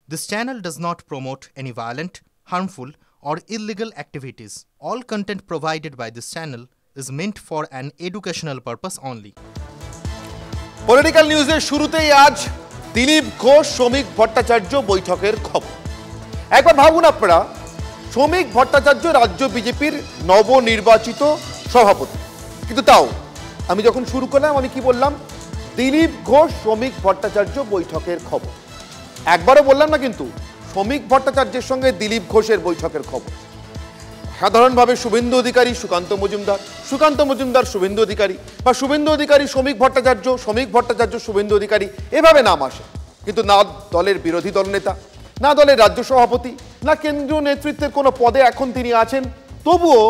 This channel does not promote any violent, harmful, or illegal activities. All content provided by this channel is meant for an educational purpose only. Political নিউজের শুরুতেই আজ দিলীপ ঘোষ শ্রমিক ভট্টাচার্য বৈঠকের খবর। একবার ভাবুন আপনারা, শ্রমিক ভট্টাচার্য রাজ্য বিজেপির নবনির্বাচিত সভাপতি, কিন্তু তাও আমি যখন শুরু করলাম আমি কি বললাম? দিলীপ ঘোষ শ্রমিক ভট্টাচার্য বৈঠকের খবর। একবারও বললাম না কিন্তু শ্রমিক ভট্টাচার্যের সঙ্গে দিলীপ ঘোষের বৈঠকের খবর। সাধারণভাবে শুভেন্দু অধিকারী সুকান্ত মজুমদার, সুকান্ত মজুমদার শুভেন্দু অধিকারী, বা শুভেন্দু অধিকারী শ্রমিক ভট্টাচার্য, শ্রমিক ভট্টাচার্য শুভেন্দু অধিকারী, এভাবে নাম আসে। কিন্তু না দলের বিরোধী দলনেতা, না দলের রাজ্য সভাপতি, না কেন্দ্রীয় নেতৃত্বের কোনো পদে এখন তিনি আছেন, তবুও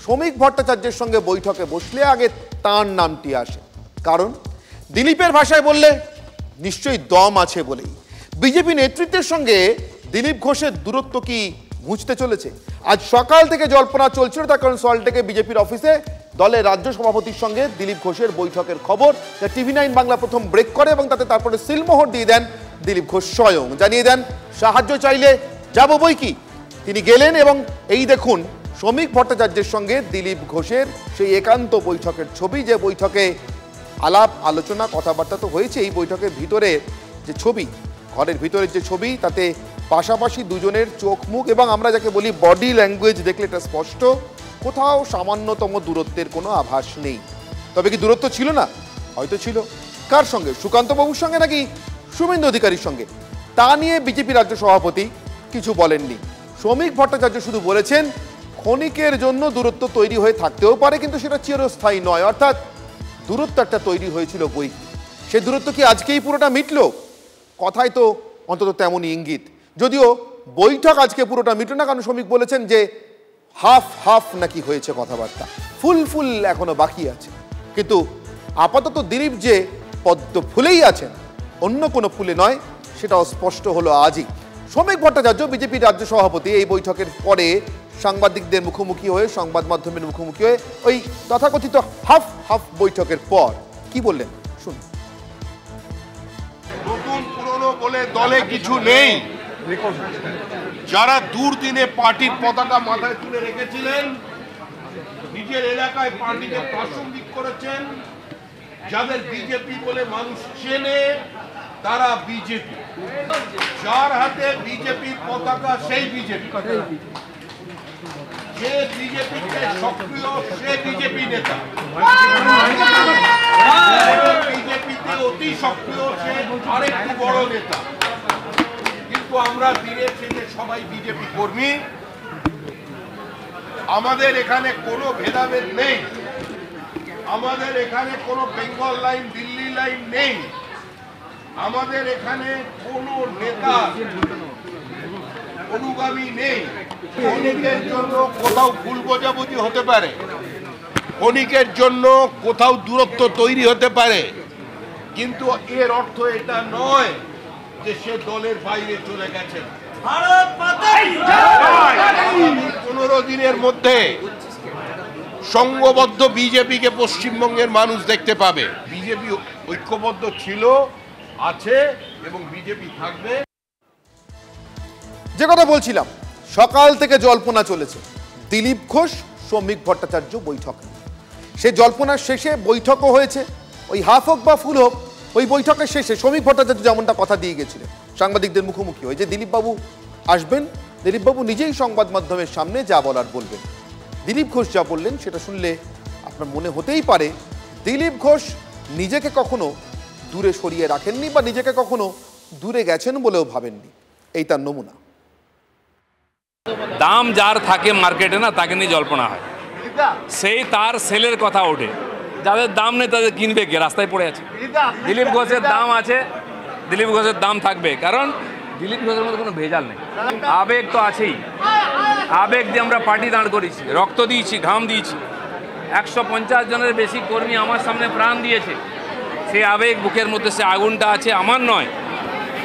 শ্রমিক ভট্টাচার্যের সঙ্গে বৈঠকে বসলে আগে তাঁর নামটি আসে। কারণ দিলীপের ভাষায় বললে নিশ্চয়ই দম আছে বলেই। বিজেপি নেতৃত্বের সঙ্গে দিলীপ ঘোষের দূরত্ব কি ঘুঁচতে চলেছে? আজ সকাল থেকে জল্পনা চলছিল, তার কারণ সল্টলেকে বিজেপির অফিসে দলের রাজ্য সভাপতির সঙ্গে দিলীপ ঘোষের বৈঠকের খবর, যা TV9 বাংলা প্রথম ব্রেক করে এবং তাতে তারপরে সিলমোহর দিয়ে দেন দিলীপ ঘোষ স্বয়ং। জানিয়ে দেন সাহায্য চাইলে যাব বই কি। তিনি গেলেন এবং এই দেখুন শ্রমিক ভট্টাচার্যের সঙ্গে দিলীপ ঘোষের সেই একান্ত বৈঠকের ছবি, যে বৈঠকে আলাপ আলোচনা কথাবার্তা তো হয়েছে। এই বৈঠকের ভিতরে যে ছবি, ঘরের ভিতরের যে ছবি, তাতে পাশাপাশি দুজনের চোখ মুখ এবং আমরা যাকে বলি বডি ল্যাঙ্গুয়েজ দেখলে এটা স্পষ্ট, কোথাও সামান্যতম দূরত্বের কোনো আভাস নেই। তবে কি দূরত্ব ছিল না? হয়তো ছিল। কার সঙ্গে? সুকান্ত বাবুর সঙ্গে নাকি শুভেন্দু অধিকারীর সঙ্গে? তা নিয়ে বিজেপি রাজ্য সভাপতি কিছু বলেননি। শ্রমিক ভট্টাচার্য শুধু বলেছেন ক্ষণিকের জন্য দূরত্ব তৈরি হয়ে থাকতেও পারে, কিন্তু সেটা চিরস্থায়ী নয়। অর্থাৎ দূরত্ব একটা তৈরি হয়েছিল বই, সে দূরত্ব কি আজকেই পুরোটা মিটলো? কথায় তো অন্তত তেমনই ইঙ্গিত, যদিও বৈঠক আজকে পুরোটা মিটলো না, কারণ শ্রমিক বলেছেন যে হাফ হাফ নাকি হয়েছে কথাবার্তা, ফুল ফুল এখনো বাকি আছে। কিন্তু আপাতত দিলীপ যে পদ্ম ফুলেই আছেন, অন্য কোনো ফুলে নয়, সেটাও স্পষ্ট হলো আজই। শ্রমিক ভট্টাচার্য বিজেপির রাজ্য সভাপতি এই বৈঠকের পরে সাংবাদিকদের মুখোমুখি হয়ে, সংবাদ মাধ্যমের মুখোমুখি হয়ে, ওই তথাকথিত হাফ হাফ বৈঠকের পর কি বললেন শুনুন। নতুন পুরনো বলে দলে কিছু নেই। যারা দুর্দিনে পার্টির পতাকা মাথায় তুলে রেখেছিলেন, নিজের এলাকায় পার্টিকে প্রাসঙ্গিক করেছেন, যাদের বিজেপি বলে মানুষ চেনে, তারা বিজেপি। যার হাতে বিজেপির পতাকা সেই বিজেপি। যে বিজেপিতে সক্রিয় সে বিজেপি নেতা, বিজেপিতে অতি সক্রিয় সে আরেকটু বড় নেতা। কিন্তু আমরা দিনের শেষে সবাই বিজেপি কর্মী। আমাদের এখানে কোনো ভেদাভেদ নেই, আমাদের এখানে কোনো বেঙ্গল লাইন দিল্লি লাইন নেই, আমাদের এখানে কোনো নেতা অনুগামী নেই। ক্ষণিকের জন্য কোথাও ভুল বোঝাবুঝি হতে পারে, ক্ষণিকের জন্য কোথাও দূরত্ব তৈরি হতে পারে, কিন্তু এর অর্থ এটা নয় যে সে দলের বাইরে চলে গেছেন। 15 দিনের মধ্যে সংঘবদ্ধ বিজেপিকে পশ্চিমবঙ্গের মানুষ দেখতে পাবে। বিজেপি ঐক্যবদ্ধ ছিল, আছে এবং বিজেপি থাকবে। যে কথা বলছিলাম, সকাল থেকে জল্পনা চলেছে দিলীপ ঘোষ শ্রমিক ভট্টাচার্য বৈঠক। সে জল্পনার শেষে বৈঠকও হয়েছে। ওই হাফ হোক বা ফুল হোক, ওই বৈঠকের শেষে শ্রমিক ভট্টাচার্য যেমনটা কথা দিয়ে গেছিলেন সাংবাদিকদের মুখোমুখি হয়ে, যে দিলীপবাবু আসবেন, দিলীপবাবু নিজেই সংবাদ মাধ্যমের সামনে যা বলার বলবেন। দিলীপ ঘোষ যা বললেন সেটা শুনলে আপনার মনে হতেই পারে দিলীপ ঘোষ নিজেকে কখনো দূরে সরিয়ে রাখেননি বা নিজেকে কখনো দূরে গেছেন বলেও ভাবেননি। এই তার নমুনা। দাম যার থাকে মার্কেটে না, তাকে নিয়ে জল্পনা হয়, সেই তার সেলের কথা ওঠে। যাদের দাম নেই তাদের কিনবে কে? রাস্তায় পড়ে আছে। দিলীপ ঘোষের দাম আছে, দিলীপ ঘোষের দাম থাকবে, কারণ দিলীপ ঘোষের মধ্যে কোনো ভেজাল নেই। আবেগ তো আছেই, আবেগ দিয়ে আমরা পার্টি দাঁড় করেছি, রক্ত দিয়েছি, ঘাম দিয়েছি। 150 জনের বেশি কর্মী আমার সামনে প্রাণ দিয়েছে। সেই আবেগ বুকের মধ্যে, সে আগুনটা আছে, আমার নয়,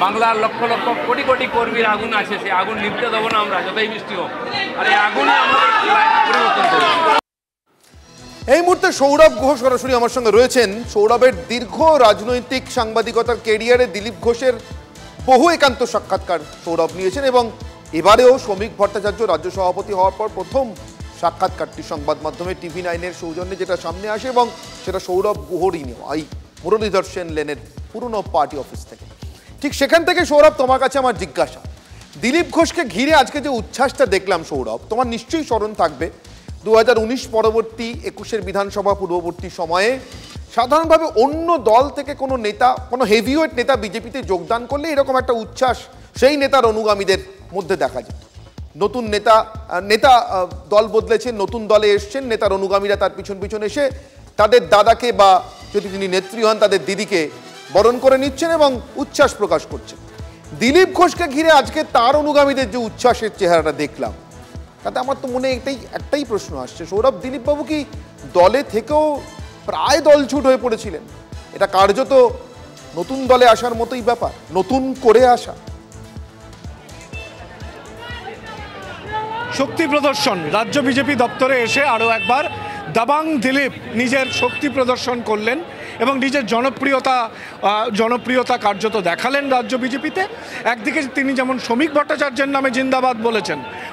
বাংলার লক্ষ লক্ষ কোটি কোটি কর্মীর আগুন আছে। সেই আগুন নিভতে দেবো না আমরা, যতই বৃষ্টি হোক। আর এই আগুনে আমরা পরিবর্তন করব। এই মুহূর্তে সৌরভ ঘোষ সরাসরি আমার সঙ্গে রয়েছেন। সৌরভের দীর্ঘ রাজনৈতিক সাংবাদিকতার ক্যারিয়ারে দিলীপ ঘোষের বহু একান্ত সাক্ষাৎকার সৌরভ নিয়েছেন এবং এবারেও শ্রমিক ভট্টাচার্য রাজ্য সভাপতি হওয়ার পর প্রথম সাক্ষাৎকারটি সংবাদ মাধ্যমে TV9-এর সৌজন্যে যেটা সামনে আসে এবং সেটা সৌরভ গুহরই নেওয়া এই মুরলীধর সেন লেনের পুরনো পার্টি অফিস থেকে। ঠিক সেখান থেকে সৌরভ তোমার কাছে আমার জিজ্ঞাসা, দিলীপ ঘোষকে ঘিরে আজকে যে উচ্ছ্বাসটা দেখলাম সৌরভ, তোমার নিশ্চয়ই স্মরণ থাকবে 2019 পরবর্তী 21-এর বিধানসভা পূর্ববর্তী সময়ে সাধারণভাবে অন্য দল থেকে কোনো নেতা, কোনো হেভিওয়েট নেতা বিজেপিতে যোগদান করলে এরকম একটা উচ্ছ্বাস সেই নেতার অনুগামীদের মধ্যে দেখা যেত। নতুন নেতা দল বদলেছেন, নতুন দলে এসছেন, নেতার অনুগামীরা তার পিছন পিছন এসে তাদের দাদাকে বা যদি তিনি নেত্রী হন তাদের দিদিকে বরণ করে নিচ্ছেন এবং উচ্ছ্বাস প্রকাশ করছেন। দিলীপ ঘোষকে ঘিরে আজকে তার অনুগামীদের যে উচ্ছ্বাসের চেহারাটা দেখলাম, তাতে আমার তো মনে একটাই প্রশ্ন আসছে, সৌরভ, দিলীপবাবু কি দলে থেকেও প্রায় দলছুট হয়ে পড়েছিলেন? এটা কার্যত নতুন দলে আসার মতোই ব্যাপার, নতুন করে আসা। শক্তি প্রদর্শন, রাজ্য বিজেপি দপ্তরে এসে আরও একবার দাবাং দিলীপ নিজের শক্তি প্রদর্শন করলেন এবং নিজের জনপ্রিয়তা কার্যত দেখালেন রাজ্য বিজেপিতে। একদিকে তিনি যেমন শ্রমিক ভট্টাচার্যের নামে জিন্দাবাদ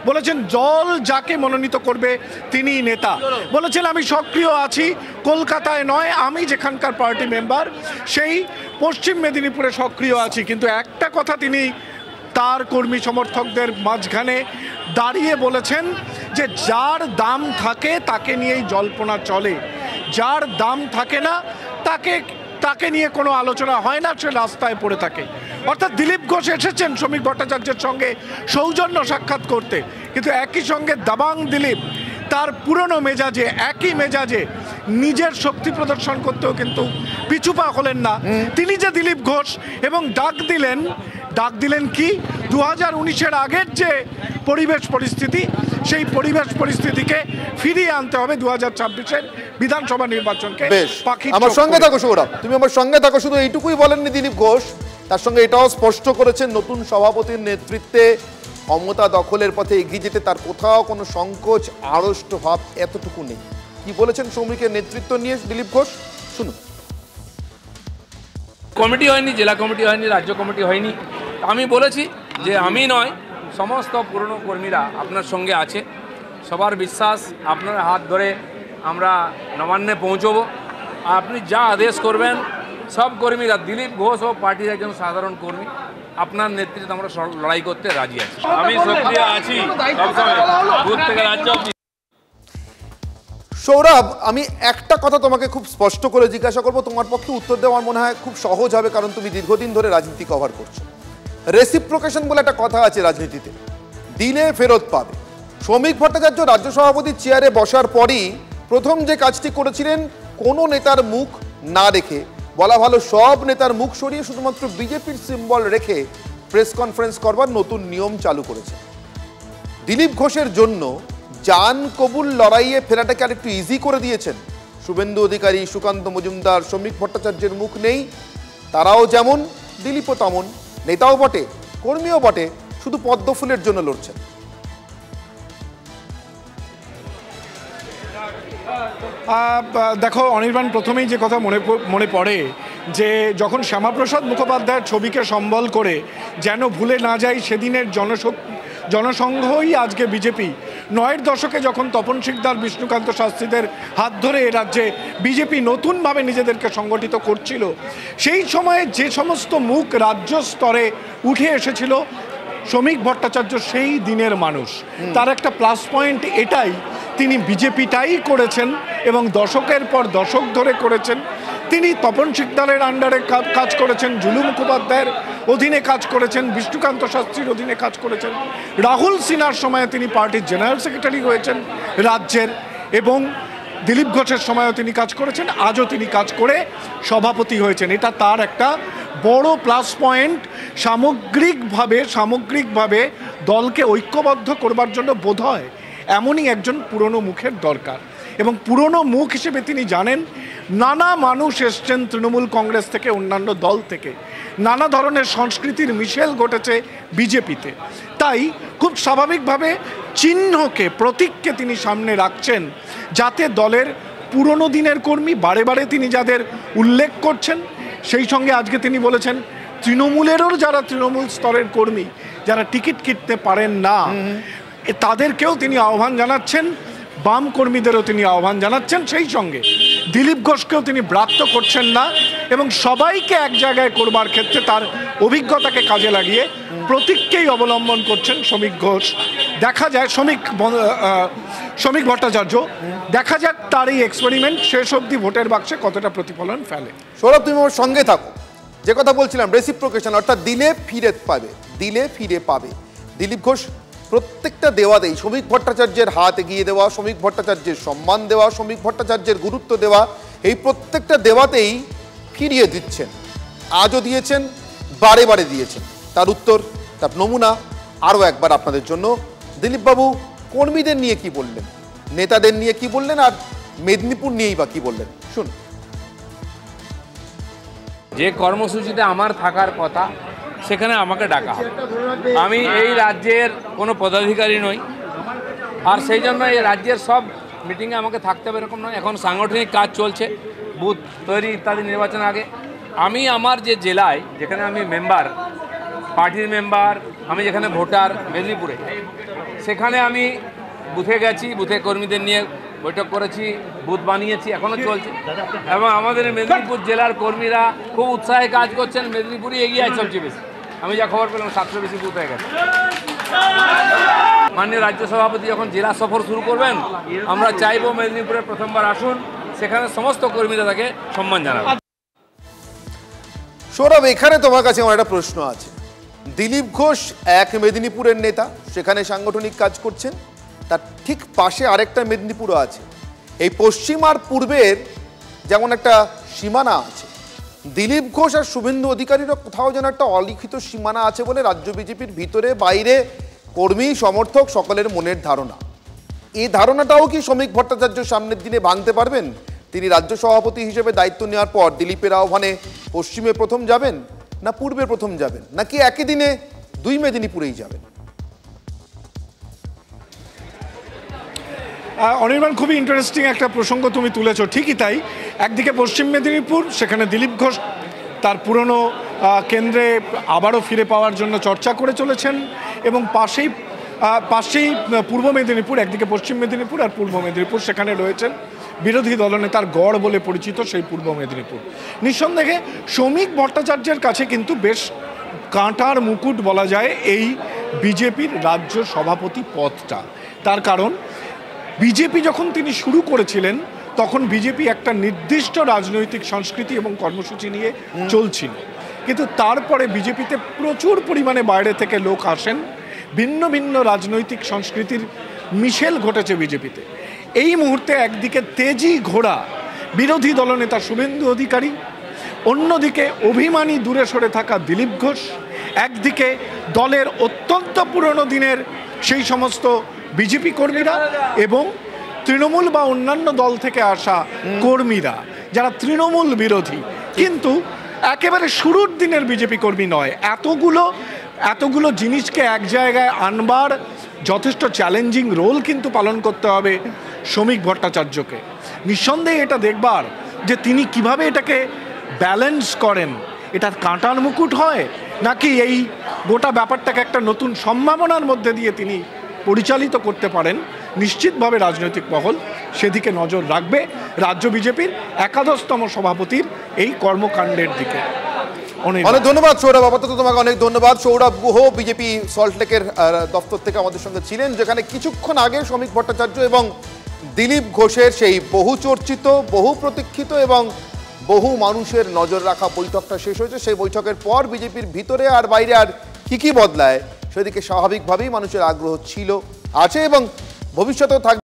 বলেছেন দল যাকে মনোনীত করবে তিনি নেতা, বলেছেন আমি সক্রিয় আছি, কলকাতায় নয়, আমি যেখানকার পার্টি মেম্বার সেই পশ্চিম মেদিনীপুরে সক্রিয় আছি। কিন্তু একটা কথা তিনি তার কর্মী সমর্থকদের মাঝখানে দাঁড়িয়ে বলেছেন যে যার দাম থাকে তাকে নিয়েই জল্পনা চলে, যার দাম থাকে না তাকে নিয়ে কোনো আলোচনা হয় না, সে রাস্তায় পড়ে থাকে। অর্থাৎ দিলীপ ঘোষ এসেছেন শ্রমিক ভট্টাচার্যের সঙ্গে সৌজন্য সাক্ষাৎ করতে, কিন্তু একই সঙ্গে দাবাং দিলীপ তার পুরনো মেজাজে, একই মেজাজে নিজের শক্তি প্রদর্শন করতেও কিন্তু পিছুপা হলেন না। তিনি যে দিলীপ ঘোষ এবং ডাক দিলেন কি 2019-এর আগের যে পরিবেশ পরিস্থিতি, সেই পরিবেশ পরিস্থিতিকে ফিরিয়ে আনতে হবে 2026-এর বিধানসভা নির্বাচনকে। আমার সঙ্গে থাকো সৌরভ, তুমি আমার সঙ্গে থাকো। শুধু এইটুকুই বলেননি দিলীপ ঘোষ, তার সঙ্গে এটাও স্পষ্ট করেছেন নতুন সভাপতির নেতৃত্বে ক্ষমতা দখলের পথে এগিয়ে যেতে তার কোথাও কোনো সংকোচ আড়ষ্ট ভাব এতটুকু নেই। কি বলেছেন শ্রমিকের নেতৃত্ব নিয়ে দিলীপ ঘোষ, শুনুন। কমিটি হয়নি, জেলা কমিটি হয়নি, রাজ্য কমিটি হয়নি। আমি বলেছি যে আমি নয়, সমস্ত পুরনো কর্মীরা আপনার সঙ্গে আছে, সবার বিশ্বাস আপনার হাত ধরে আমরা নবান্নে পৌঁছবো। আপনি যা আদেশ করবেন, সব কর্মীরা, দিলীপ ঘোষ ও পার্টির একজন সাধারণ কর্মী, আপনার নেতৃত্বে আমরা লড়াই করতে রাজি আছি। আমি সক্রিয় আছি সবসময়, বুথ থেকে রাজ্য। সৌরভ, আমি একটা কথা তোমাকে খুব স্পষ্ট করে জিজ্ঞাসা করবো, তোমার পক্ষে উত্তর দেওয়া আমার মনে হয় খুব সহজ হবে, কারণ তুমি দীর্ঘদিন ধরে রাজনীতি কভার করছো। রেসিপ্রোকেশন বলে একটা কথা আছে রাজনীতিতে, দিলে ফেরত পাবে। শ্রমিক ভট্টাচার্য রাজ্য সভাপতির চেয়ারে বসার পরই প্রথম যে কাজটি করেছিলেন, কোনো নেতার মুখ না রেখে, বলা ভালো সব নেতার মুখ সরিয়ে শুধুমাত্র বিজেপির সিম্বল রেখে প্রেস কনফারেন্স করবার নতুন নিয়ম চালু করেছে। দিলীপ ঘোষের জন্য জান কবুল লড়াইয়ে ফেরাটাকে আর একটু ইজি করে দিয়েছেন। শুভেন্দু অধিকারী, সুকান্ত মজুমদার, শ্রমিক ভট্টাচার্যের মুখ নেই, তারাও যেমন, দিলীপও তেমন, নেতাও বটে, কর্মীও বটে, শুধু পদ্ম ফুলের জন্য লড়ছেন। দেখো অনির্বাণ, প্রথমেই যে কথা মনে পড়ে যে যখন শ্যামাপ্রসাদ মুখোপাধ্যায়ের ছবিকে সম্বল করে যেন ভুলে না যাই সেদিনের জনসংঘই আজকে বিজেপি, 9-এর দশকে যখন তপন শিকদার, বিষ্ণুকান্ত শাস্ত্রীদের হাত ধরে এ রাজ্যে বিজেপি নতুনভাবে নিজেদেরকে সংগঠিত করছিল, সেই সময়ে যে সমস্ত মুখ রাজ্য স্তরে উঠে এসেছিল, শ্রমিক ভট্টাচার্য সেই দিনের মানুষ। তার একটা প্লাস পয়েন্ট এটাই, তিনি বিজেপিটাই করেছেন এবং দশকের পর দশক ধরে করেছেন। তিনি তপন শিকদারের আন্ডারে কাজ করেছেন, জুলু মুখোপাধ্যায়ের অধীনে কাজ করেছেন, বিষ্ণুকান্ত শাস্ত্রীর অধীনে কাজ করেছেন, রাহুল সিনহার সময়ে তিনি পার্টির জেনারেল সেক্রেটারি হয়েছেন রাজ্যের, এবং দিলীপ ঘোষের সময়ও তিনি কাজ করেছেন, আজও তিনি কাজ করে সভাপতি হয়েছেন। এটা তার একটা বড় প্লাস পয়েন্ট। সামগ্রিকভাবে দলকে ঐক্যবদ্ধ করবার জন্য বোধহয় এমনই একজন পুরনো মুখের দরকার। এবং পুরনো মুখ হিসেবে তিনি জানেন নানা মানুষ এসছেন তৃণমূল কংগ্রেস থেকে, অন্যান্য দল থেকে, নানা ধরনের সংস্কৃতির মিশেল ঘটেছে বিজেপিতে। তাই খুব স্বাভাবিকভাবে চিহ্নকে, প্রতীককে তিনি সামনে রাখছেন, যাতে দলের পুরনো দিনের কর্মী, বারে বারে তিনি যাদের উল্লেখ করছেন, সেই সঙ্গে আজকে তিনি বলেছেন তৃণমূলেরও যারা তৃণমূল স্তরের কর্মী যারা টিকিট কিনতে পারেন না তাদেরকেও তিনি আহ্বান জানাচ্ছেন, বাম কর্মীদেরও তিনি আহ্বান জানাচ্ছেন, সেই সঙ্গে দিলীপ ঘোষকেও তিনি ব্রাত্য করছেন না এবং সবাইকে এক জায়গায় করবার ক্ষেত্রে তার অভিজ্ঞতাকে কাজে লাগিয়ে প্রতীককেই অবলম্বন করছেন শ্রমিক ঘোষ। দেখা যায় শ্রমিক ভট্টাচার্য, দেখা যাক তার এই এক্সপেরিমেন্ট শেষ অবধি ভোটের বাক্সে কতটা প্রতিফলন ফেলে। সৌরভ, তুমি আমার সঙ্গে থাকো। যে কথা বলছিলাম, রেসিপ্রোকেশন, অর্থাৎ দিলে ফিরে পাবে। দিলীপ ঘোষ প্রত্যেকটা দেওয়াতেই শ্রমিক ভট্টাচার্যের হাত এগিয়ে দেওয়া, শ্রমিক ভট্টাচার্যের সম্মান দেওয়া, শ্রমিক ভট্টাচার্যের গুরুত্ব দেওয়া, এই প্রত্যেকটা দেওয়াতেই ফিরিয়ে দিচ্ছেন। আজও দিয়েছেন, বারে বারে দিয়েছেন। তার উত্তর, তার নমুনা আরও একবার আপনাদের জন্য। দিলীপবাবু কর্মীদের নিয়ে কি বললেন, নেতাদের নিয়ে কি বললেন, আর মেদিনীপুর নিয়েই বা কি বললেন, শুনুন। যে কর্মসূচিতে আমার থাকার কথা সেখানে আমাকে ডাকা হবে। আমি এই রাজ্যের কোনো পদাধিকারী নই, আর সেই জন্য এই রাজ্যের সব মিটিংয়ে আমাকে থাকতে হবে এরকম নয়। এখন সাংগঠনিক কাজ চলছে, বুথ তৈরি ইত্যাদি, নির্বাচন আগে। আমি আমার যে জেলায় যেখানে আমি মেম্বার, পার্টির মেম্বার, আমি যেখানে ভোটার মেদিনীপুরে, সেখানে আমি বুথে গেছি, বুথে কর্মীদের নিয়ে বৈঠক করেছি, বুথ বানিয়েছি, এখনও চলছে। এবং আমাদের মেদিনীপুর জেলার কর্মীরা খুব উৎসাহে কাজ করছেন। মেদিনীপুরই এগিয়ে আছে সবচেয়ে বেশি। আমি যা খবর পেলাম 700 বেশি বুথ হয়ে গেছে। মাননীয় রাজ্য সভাপতি যখন জেলা সফর শুরু করবেন, আমরা চাইব মেদিনীপুরে প্রথমবার আসুন, সেখানে সমস্ত কর্মীরা তাকে সম্মান জানাবে। সৌরভ, এখানে তোমার কাছে আমার একটা প্রশ্ন আছে। দিলীপ ঘোষ এক মেদিনীপুরের নেতা, সেখানে সাংগঠনিক কাজ করছেন, তার ঠিক পাশে আরেকটা মেদিনীপুরও আছে। এই পশ্চিম আর পূর্বের যেমন একটা সীমানা আছে, দিলীপ ঘোষ আর শুভেন্দু অধিকারীরও কোথাও যেন একটা অলিখিত সীমানা আছে বলে রাজ্য বিজেপির ভিতরে বাইরে কর্মী সমর্থক সকলের মনের ধারণা। এই ধারণাটাও কি শ্রমিক ভট্টাচার্য সামনের দিনে ভাঙতে পারবেন? তিনি রাজ্য সভাপতি হিসেবে দায়িত্ব নেওয়ার পর দিলীপের আহ্বানে পশ্চিমে প্রথম যাবেন, না পূর্বে প্রথম যাবেন, নাকি একই দিনে দুই মেদিনীপুরেই যাবেন? অনির্বাণ, খুবই ইন্টারেস্টিং একটা প্রসঙ্গ তুমি তুলেছো। ঠিকই তাই, একদিকে পশ্চিম মেদিনীপুর, সেখানে দিলীপ ঘোষ তার পুরনো কেন্দ্রে আবারও ফিরে পাওয়ার জন্য চর্চা করে চলেছেন, এবং পাশেই পূর্ব মেদিনীপুর, একদিকে পশ্চিম মেদিনীপুর আর পূর্ব মেদিনীপুর, সেখানে রয়েছেন বিরোধী দলনেতার গড় বলে পরিচিত সেই পূর্ব মেদিনীপুর। নিঃসন্দেহে শ্রমিক ভট্টাচার্যের কাছে কিন্তু বেশ কাঁটার মুকুট বলা যায় এই বিজেপির রাজ্য সভাপতি পদটা। তার কারণ, বিজেপি যখন তিনি শুরু করেছিলেন তখন বিজেপি একটা নির্দিষ্ট রাজনৈতিক সংস্কৃতি এবং কর্মসূচি নিয়ে চলছিল, কিন্তু তারপরে বিজেপিতে প্রচুর পরিমাণে বাইরে থেকে লোক আসেন, ভিন্ন ভিন্ন রাজনৈতিক সংস্কৃতির মিশেল ঘটেছে বিজেপিতে। এই মুহূর্তে একদিকে তেজি ঘোড়া বিরোধী দলনেতা শুভেন্দু অধিকারী, অন্যদিকে অভিমানী দূরে সরে থাকা দিলীপ ঘোষ, একদিকে দলের অত্যন্ত পুরনো দিনের সেই সমস্ত বিজেপি কর্মীরা এবং তৃণমূল বা অন্যান্য দল থেকে আসা কর্মীরা যারা তৃণমূল বিরোধী কিন্তু একেবারে শুরুর দিনের বিজেপি কর্মী নয়। এতগুলো জিনিসকে এক জায়গায় আনবার যথেষ্ট চ্যালেঞ্জিং রোল কিন্তু পালন করতে হবে শ্রমিক ভট্টাচার্যকে। নিঃসন্দেহে এটা দেখবার যে তিনি কিভাবে এটাকে ব্যালেন্স করেন, এটার কাঁটার মুকুট হয় নাকি এই গোটা ব্যাপারটাকে একটা নতুন সম্ভাবনার মধ্যে দিয়ে তিনি পরিচালিত করতে পারেন। নিশ্চিতভাবে রাজনৈতিক মহল সেদিকে নজর রাখবে রাজ্য বিজেপির একাদশতম সভাপতির এই কর্মকাণ্ডের দিকে। অনেক ধন্যবাদ সৌরভ, আপাতত তোমাকে অনেক ধন্যবাদ। সৌরভ গুহ বিজেপি সল্টলেকের দপ্তর থেকে আমাদের সঙ্গে ছিলেন, যেখানে কিছুক্ষণ আগে শ্রমিক ভট্টাচার্য এবং দিলীপ ঘোষের সেই বহু চর্চিত, বহু প্রতীক্ষিত এবং বহু মানুষের নজর রাখা বৈঠকটা শেষ হয়েছে। সেই বৈঠকের পর বিজেপির ভিতরে আর বাইরে আর কি বদলায় সেদিকে স্বাভাবিকভাবেই মানুষের আগ্রহ ছিল, আছে এবং ভবিষ্যতেও থাকবে।